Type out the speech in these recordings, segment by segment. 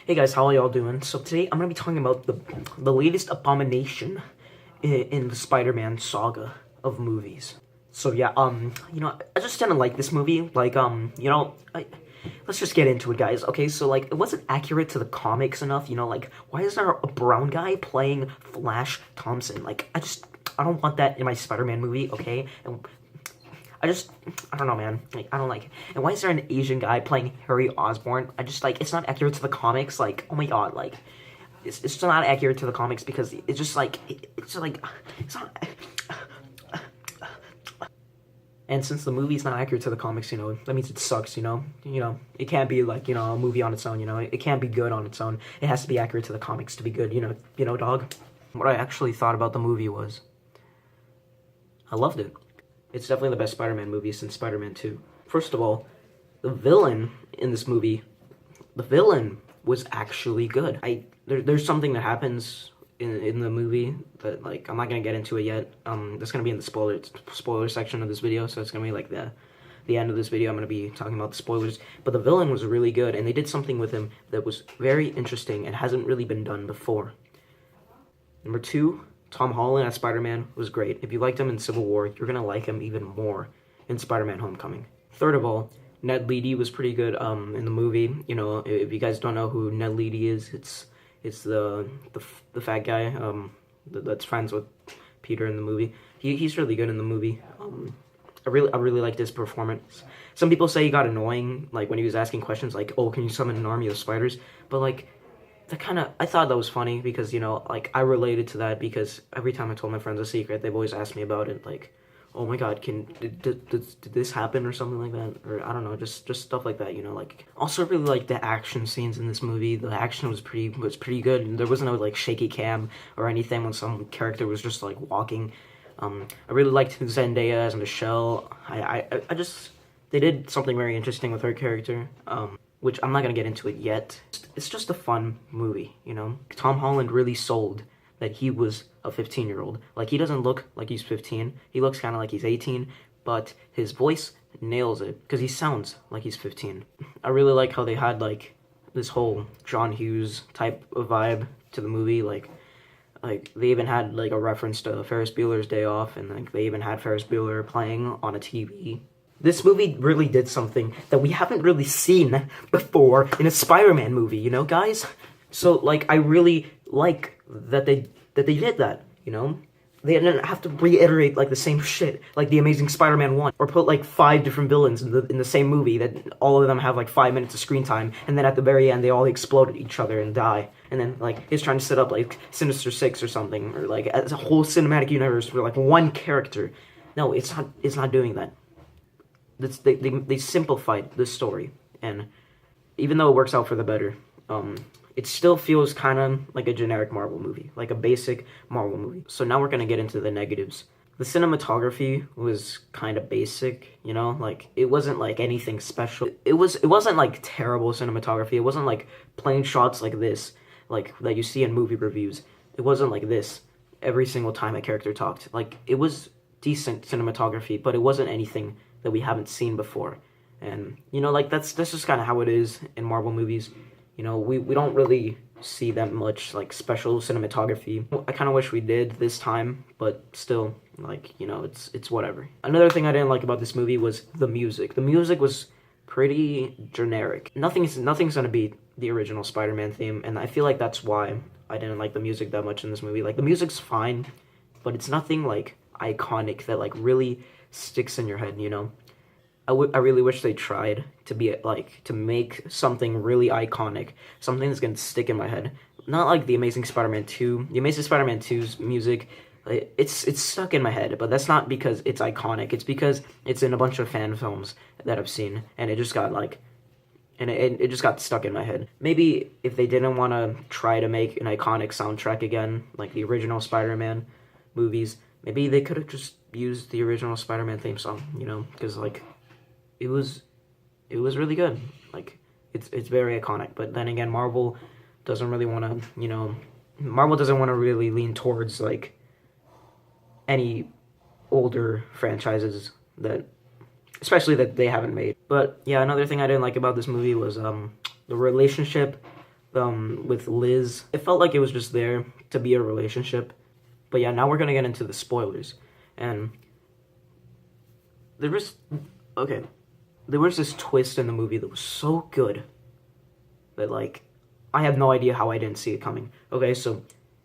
Hey guys, how are y'all doing? So today I'm gonna be talking about the latest abomination in the Spider-Man saga of movies. So yeah, I just didn't like this movie. Let's just get into it, guys. Okay, so like, it wasn't accurate to the comics enough. Why is there a brown guy playing Flash Thompson? I don't want that in my Spider-Man movie. Okay, and I don't know, man. Like, I don't like it. And why is there an Asian guy playing Harry Osborn? It's not accurate to the comics. Like, oh my god, like, it's just not accurate to the comics because it's just like, it's not. And since the movie's not accurate to the comics, that means it sucks, it can't be like, a movie on its own, it can't be good on its own. It has to be accurate to the comics to be good, dog. What I actually thought about the movie was, I loved it. It's definitely the best Spider-Man movie since Spider-Man 2. First of all, the villain in this movie, the villain was actually good. There's something that happens in the movie that, like, I'm not gonna get into it yet. That's gonna be in the spoiler section of this video, so it's gonna be like the end of this video. I'm gonna be talking about the spoilers. But the villain was really good, and they did something with him that was very interesting and hasn't really been done before. Number 2, Tom Holland as Spider-Man was great. If you liked him in Civil War, you're gonna like him even more in Spider-Man Homecoming. Third of all, Ned Leedy was pretty good in the movie. If you guys don't know who Ned Leedy is, it's the fat guy that's friends with Peter in the movie. He's really good in the movie. I really liked his performance. Some people say he got annoying, like when he was asking questions like, "Oh, can you summon an army of spiders?" But like, I thought that was funny because, like, I related to that because every time I told my friends a secret, they've always asked me about it, like, oh my god, did this happen or something like that? Or, I don't know, just stuff like that, like. Also really like the action scenes in this movie. The action was pretty good, and there wasn't no, like, shaky cam or anything when some character was just, like, walking. I really liked Zendaya as Michelle. They did something very interesting with her character, which I'm not gonna get into it yet. It's just a fun movie, Tom Holland really sold that he was a 15-year-old. Like, he doesn't look like he's 15. He looks kind of like he's 18, but his voice nails it because he sounds like he's 15. I really like how they had, like, this whole John Hughes type of vibe to the movie. Like they even had, like, a reference to Ferris Bueller's Day Off, and, like, they even had Ferris Bueller playing on a TV. This movie really did something that we haven't really seen before in a Spider-Man movie, guys? So, like, I really like that they did that, They didn't have to reiterate, like, the same shit, like The Amazing Spider-Man 1, or put, like, 5 different villains in the same movie that all of them have, like, 5 minutes of screen time, and then at the very end, they all explode at each other and die. And then, like, he's trying to set up, like, Sinister Six or something, or, like, as a whole cinematic universe for, like, one character. No, it's not doing that. They simplified the story, and even though it works out for the better, it still feels kind of like a generic Marvel movie, like a basic Marvel movie. So now we're gonna get into the negatives. The cinematography was kind of basic, like, it wasn't like anything special. It wasn't like terrible cinematography. It wasn't like plain shots like this, like that you see in movie reviews. It wasn't like this every single time a character talked. Like, it was decent cinematography, but it wasn't anything that we haven't seen before. And, like, that's just kind of how it is in Marvel movies. We don't really see that much, like, special cinematography. I kind of wish we did this time, but still, like, it's whatever. Another thing I didn't like about this movie was the music. The music was pretty generic. Nothing's gonna beat the original Spider-Man theme, and I feel like that's why I didn't like the music that much in this movie. Like, the music's fine, but it's nothing, like, iconic that, like, really sticks in your head, I really wish they tried to be, like, to make something really iconic, something that's gonna stick in my head. Not like The Amazing Spider-Man 2. The Amazing Spider-Man 2's music, it's stuck in my head, but that's not because it's iconic. It's because it's in a bunch of fan films that I've seen, and it just got, like, it just got stuck in my head. Maybe if they didn't want to try to make an iconic soundtrack again, like the original Spider-Man movies, maybe they could have just used the original Spider-Man theme song, because, like, it was really good. Like, it's very iconic. But then again, Marvel doesn't really want to, Marvel doesn't want to really lean towards, like, any older franchises that, especially that they haven't made. But yeah, another thing I didn't like about this movie was the relationship with Liz. It felt like it was just there to be a relationship. But yeah, now we're gonna get into the spoilers. And there was this twist in the movie that was so good that, like, I have no idea how I didn't see it coming. Okay, so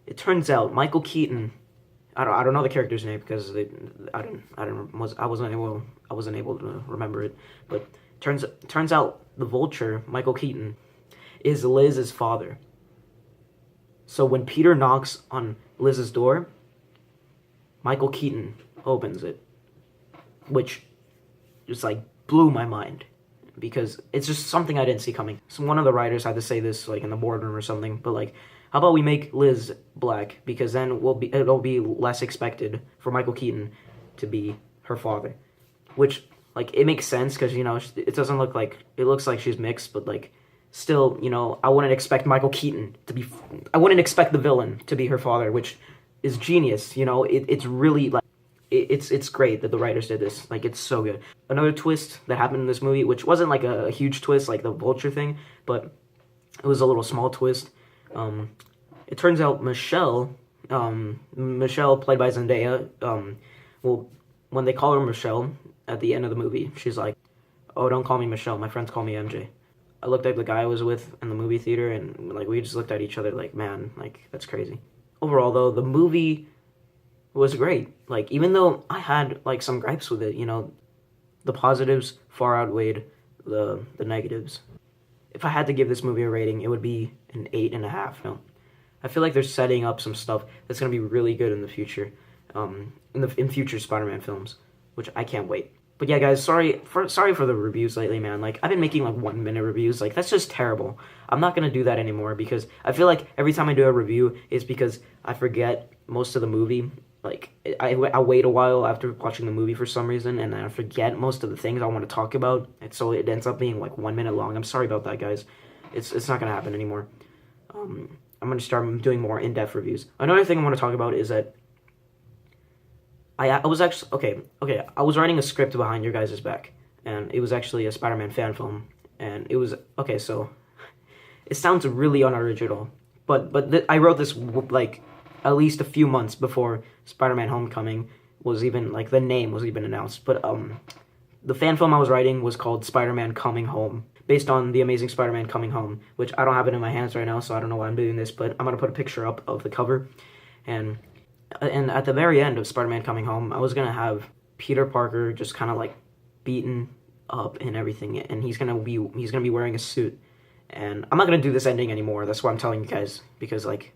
it turns out Michael Keaton, I don't know the character's name because I wasn't able to remember it, but turns out the Vulture, Michael Keaton, is Liz's father. So when Peter knocks on Liz's door, Michael Keaton opens it, which just, like, blew my mind, because it's just something I didn't see coming. So one of the writers had to say this, like, in the boardroom or something, but, like, how about we make Liz black, because then it'll be less expected for Michael Keaton to be her father, which, like, it makes sense, because, you know, it doesn't look like, it looks like she's mixed, but, like, still, you know, I wouldn't expect Michael Keaton to be, I wouldn't expect the villain to be her father, which is genius, you know. It's really, like, it's great that the writers did this. Like, it's so good. Another twist that happened in this movie, which wasn't like a huge twist like the Vulture thing, but it was a little small twist. It turns out Michelle, played by Zendaya, well, when they call her Michelle at the end of the movie, she's like, "Oh, don't call me Michelle, my friends call me MJ." I looked at the guy I was with in the movie theater, and, like, we just looked at each other like, man, like, that's crazy. Overall, though, the movie was great. Like, even though I had, like, some gripes with it, you know, the positives far outweighed the negatives. If I had to give this movie a rating, it would be an 8.5. No, I feel like they're setting up some stuff that's gonna be really good in the future, in future Spider-Man films, which I can't wait. But yeah, guys, sorry for the reviews lately, man. Like, I've been making, like, 1-minute reviews. Like, that's just terrible. I'm not gonna do that anymore, because I feel like every time I do a review, it's because I forget most of the movie. Like, I wait a while after watching the movie for some reason, and I forget most of the things I want to talk about, and so it ends up being, like, 1 minute long. I'm sorry about that, guys. It's not gonna happen anymore. I'm gonna start doing more in-depth reviews. Another thing I want to talk about is that I was actually, okay, I was writing a script behind your guys' back, and it was actually a Spider-Man fan film, and it was, okay, so, it sounds really unoriginal, but I wrote this, like, at least a few months before Spider-Man Homecoming was even, like, the name was even announced, but, the fan film I was writing was called Spider-Man Coming Home, based on The Amazing Spider-Man Coming Home, which I don't have it in my hands right now, so I don't know why I'm doing this, but I'm gonna put a picture up of the cover, and at the very end of Spider-Man Coming Home, I was gonna have Peter Parker just kind of, like, beaten up and everything, and he's gonna be wearing a suit. And I'm not gonna do this ending anymore. That's why I'm telling you guys, because, like,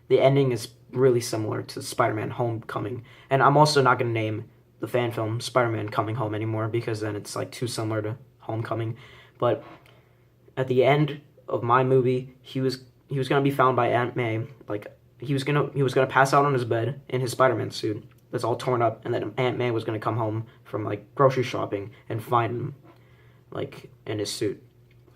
the ending is really similar to Spider-Man Homecoming, and I'm also not gonna name the fan film Spider-Man Coming Home anymore, because then it's, like, too similar to Homecoming. But at the end of my movie, he was gonna be found by Aunt May, like. He was gonna pass out on his bed in his Spider-Man suit that's all torn up, and then Aunt May was gonna come home from, like, grocery shopping and find him, like, in his suit.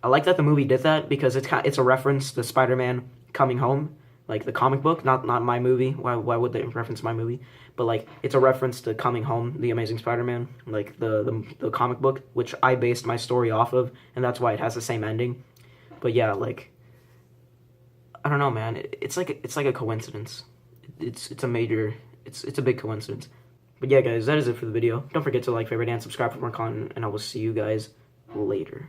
I like that the movie did that, because it's a reference to Spider-Man Coming Home, like the comic book, not my movie. Why would they reference my movie? But, like, it's a reference to Coming Home, The Amazing Spider-Man, like the comic book, which I based my story off of, and that's why it has the same ending. But yeah, like, I don't know, man. It's like a coincidence. It's a big coincidence. But yeah, guys, that is it for the video. Don't forget to like, favorite, and subscribe for more content, and I will see you guys later.